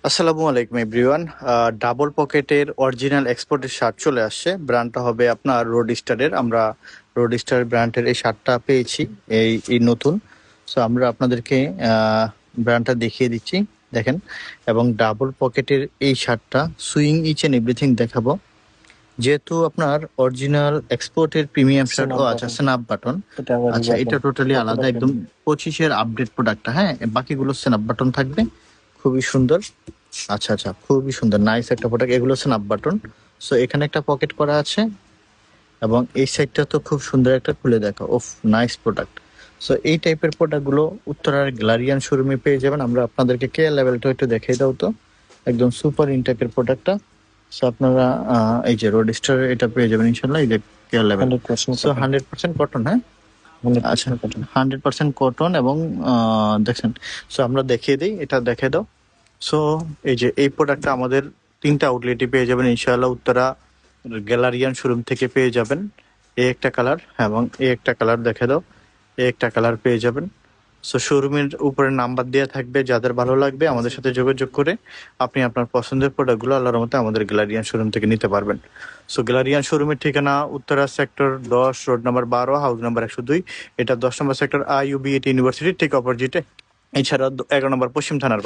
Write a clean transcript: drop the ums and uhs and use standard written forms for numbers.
আসসালামু আলাইকুম everyone. Double পকেটের অরিজিনাল এক্সপোর্টের শার্ট চলে আসছে। ব্র্যান্ডটা হবে আপনার রোড স্টারের। আমরা রোড স্টার ব্র্যান্ডের এই শার্টটা পেয়েছি, এই নতুন। সো আমরা আপনাদেরকে ব্র্যান্ডটা দেখিয়ে দিচ্ছি, দেখেন। এবং ডাবল পকেটের এই শার্টটা সুইং ইচ এন্ড এভরিথিং দেখাবো, যেহেতু আপনার অরিজিনাল এক্সপোর্টের প্রিমিয়াম শার্ট। ও আচ্ছা, স্ন্যাপ বাটন। আচ্ছা, এটা টোটালি আলাদা, একদম 25-এর আপডেট প্রোডাক্টটা। হ্যাঁ, বাকিগুলো স্ন্যাপ বাটন থাকবে, খুবই সুন্দর। আচ্ছা আচ্ছা, খুবই সুন্দর, নাইস একটা প্রোডাক্ট। এগুলো স্ন্যাপ বাটন। সো এখানে একটা পকেট করা আছে, এবং এই সাইডটা তো খুব সুন্দর একটা, খুলে দেখা, ওফ, নাইস প্রোডাক্ট। সো এই টাইপের প্রোডাক্টগুলো উত্তরার গ্লারিয়ান শোরুমে পেয়ে যাবেন। আমরা আপনাদেরকে কেয়ার লেভেলটা একটু দেখিয়ে দাও তো, একদম সুপার ইনটেকের প্রোডাক্টটা। সো আপনারা এই যে রোড স্টার এটা পেয়ে যাবেন ইনশাল্লাহ, এই যে কেয়ার লেভেল। So 100% cotton. হ্যাঁ, আচ্ছা, 100% কটন। এবং দেখছেন, সো আমরা দেখিয়ে দিই, এটা দেখে দাও। সো এই যে এই প্রোডাক্টটা আমাদের 3টা আউটলেটে পেয়ে যাবেন ইনশাআল্লাহ। উত্তরা গ্যালারিয়ান শোরুম থেকে পেয়ে যাবেন। এই একটা কালার, এবং এই একটা কালার দেখে দাও, এই একটা কালার পেয়ে যাবেন। সো শোরুমের উপরে নাম্বার দেওয়া থাকবে, যাদের ভালো লাগবে আমাদের সাথে যোগাযোগ করে আপনি আপনার পছন্দের প্রোডাক্টগুলো আল্লাহর মতো আমাদের গ্যালারিয়ান শোরুম থেকে নিতে পারবেন। সো গ্যালারিয়ান শোরুমের ঠিকানা Uttara sector 10, road number 12, house number 102। এটা 10 নম্বর সেক্টর, IUB ইউনিভার্সিটির ঠিক অপোজিটে। এছাড়া 11 নম্বর পশ্চিম থানার